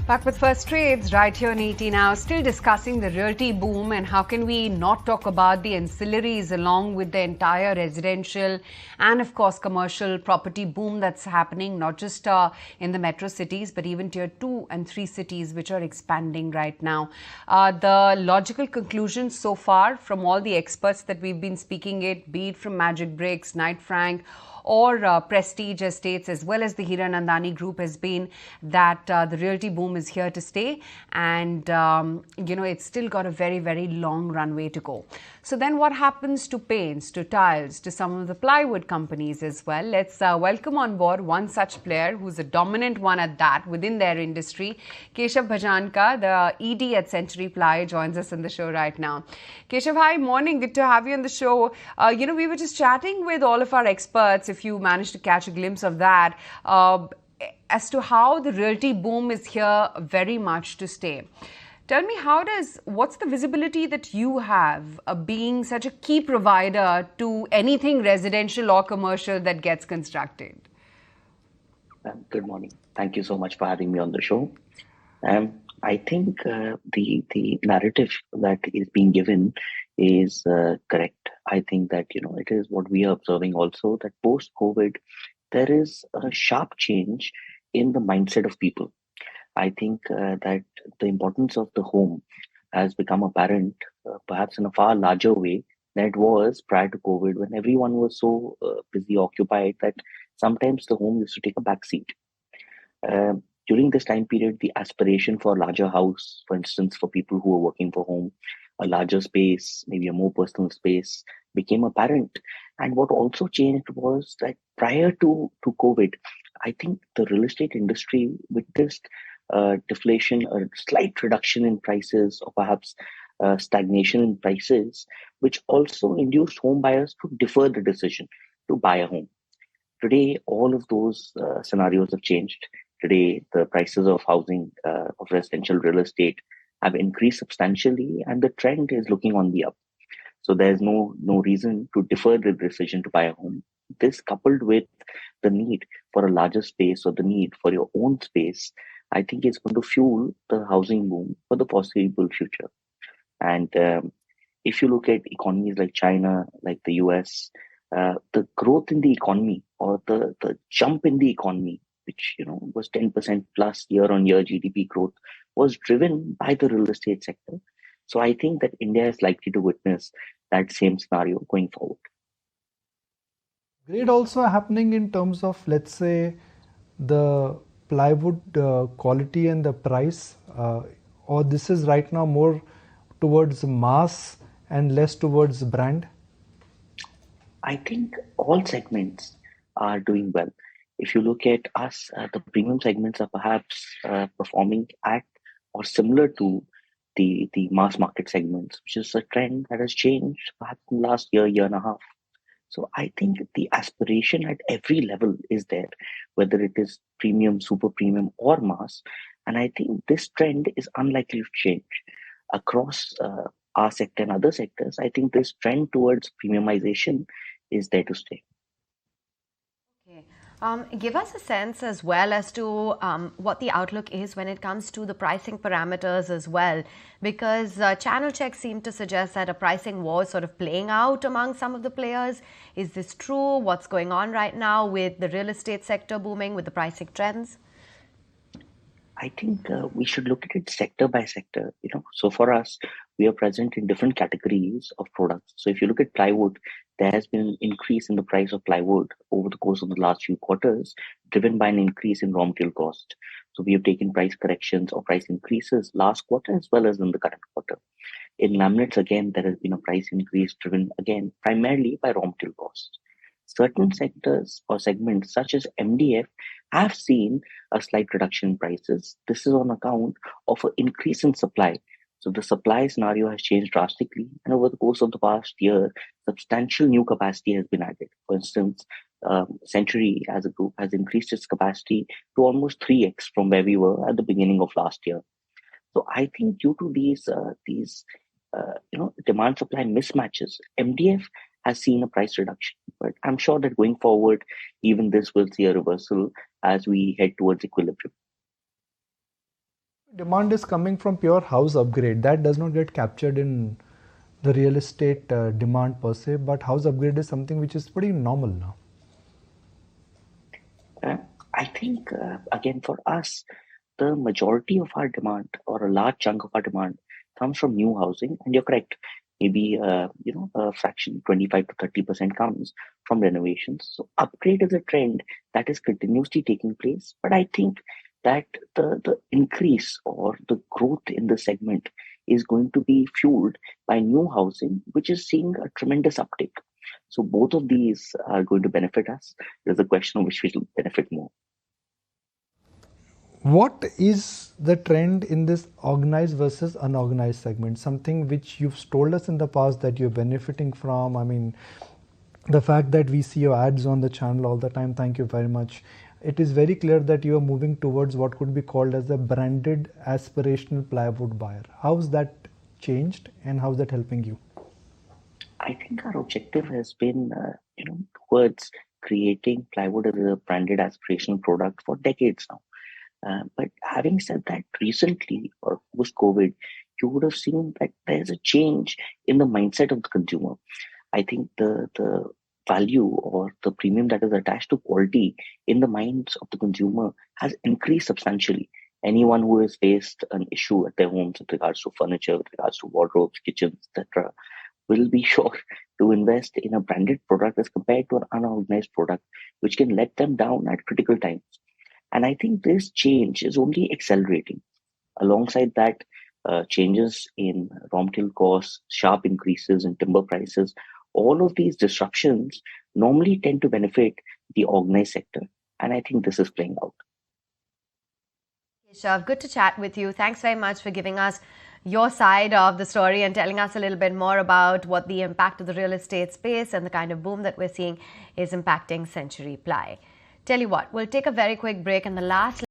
Back with First Trades right here on ET now, still discussing the realty boom and how can we not talk about the ancillaries along with the entire residential and of course commercial property boom that's happening not just in the metro cities but even tier 2 and 3 cities which are expanding right now. The logical conclusions so far from all the experts that we've been speaking it, be it from Magic Bricks, Knight Frank, or Prestige Estates as well as the Hiranandani Group has been that the realty boom is here to stay and it's still got a very, very long runway to go. So then what happens to paints, to tiles, to some of the plywood companies as well? Let's welcome on board one such player who's a dominant one at that within their industry. Keshav Bhajanka, the ED at CenturyPly, joins us on the show right now. Keshav, hi, morning. Good to have you on the show. We were just chatting with all of our experts, if you managed to catch a glimpse of that, as to how the realty boom is here very much to stay. Tell me, what's the visibility that you have being such a key provider to anything residential or commercial that gets constructed? Good morning. Thank you so much for having me on the show. I think the narrative that is being given is correct. I think that, it is what we are observing also, that post-COVID, there is a sharp change in the mindset of people. I think that the importance of the home has become apparent, perhaps in a far larger way than it was prior to COVID, when everyone was so busy, occupied, that sometimes the home used to take a back seat. During this time period, the aspiration for a larger house, for instance, for people who are working from home, a larger space, maybe a more personal space, became apparent. And what also changed was that prior to COVID, I think the real estate industry witnessed deflation, a slight reduction in prices, or perhaps stagnation in prices, which also induced home buyers to defer the decision to buy a home. Today, all of those scenarios have changed. Today, the prices of housing, of residential real estate have increased substantially, and the trend is looking on the up. So there's no reason to defer the decision to buy a home. This, coupled with the need for a larger space or the need for your own space, I think is going to fuel the housing boom for the foreseeable future. And if you look at economies like China, like the US, the growth in the economy, or the jump in the economy, which was 10% plus year-on-year GDP growth, was driven by the real estate sector. So I think that India is likely to witness that same scenario going forward. Great also happening in terms of, let's say, the plywood quality and the price, or this is right now more towards mass and less towards brand? I think all segments are doing well. If you look at us, the premium segments are perhaps performing at or similar to the mass market segments, which is a trend that has changed perhaps in the last year and a half. So I think the aspiration at every level is there, whether it is premium, super premium, or mass. And I think this trend is unlikely to change across our sector and other sectors. I think this trend towards premiumization is there to stay. Give us a sense as well as to what the outlook is when it comes to the pricing parameters as well, because channel checks seem to suggest that a pricing war is sort of playing out among some of the players. Is this true? What's going on right now with the real estate sector booming, with the pricing trends? I think we should look at it sector by sector. So for us, we are present in different categories of products. So if you look at plywood, there has been an increase in the price of plywood over the course of the last few quarters, driven by an increase in raw material cost. So we have taken price corrections or price increases last quarter as well as in the current quarter. In laminates, again, there has been a price increase driven again primarily by raw material costs. Certain sectors or segments such as MDF have seen a slight reduction in prices. This is on account of an increase in supply. So the supply scenario has changed drastically, and over the course of the past year, substantial new capacity has been added. For instance, Century as a group has increased its capacity to almost 3x from where we were at the beginning of last year. So I think due to these demand supply mismatches, MDF has seen a price reduction. But I'm sure that going forward, even this will see a reversal as we head towards equilibrium. Demand is coming from pure house upgrade. That does not get captured in the real estate demand per se, but house upgrade is something which is pretty normal now. I think, again, for us, the majority of our demand or a large chunk of our demand comes from new housing. And you're correct. Maybe, a fraction, 25 to 30% comes from renovations. So upgrade is a trend that is continuously taking place. But I think that the increase or the growth in the segment is going to be fueled by new housing, which is seeing a tremendous uptick. So both of these are going to benefit us. There's a question of which will benefit more. What is the trend in this organized versus unorganized segment? Something which you've told us in the past that you're benefiting from. I mean, the fact that we see your ads on the channel all the time, thank you very much. It is very clear that you are moving towards what could be called as a branded aspirational plywood buyer. How's that changed and how's that helping you? I think our objective has been, towards creating plywood as a branded aspirational product for decades now. But having said that, recently or post-COVID, you would have seen that there's a change in the mindset of the consumer. I think the value or the premium that is attached to quality in the minds of the consumer has increased substantially. Anyone who has faced an issue at their homes with regards to furniture, with regards to wardrobes, kitchens, etc., will be sure to invest in a branded product as compared to an unorganized product, which can let them down at critical times. And I think this change is only accelerating. Alongside that, changes in raw material costs, sharp increases in timber prices, all of these disruptions normally tend to benefit the organized sector. And I think this is playing out. Keshav, good to chat with you. Thanks very much for giving us your side of the story and telling us a little bit more about what the impact of the real estate space and the kind of boom that we're seeing is impacting CenturyPly. Tell you what, we'll take a very quick break, and the last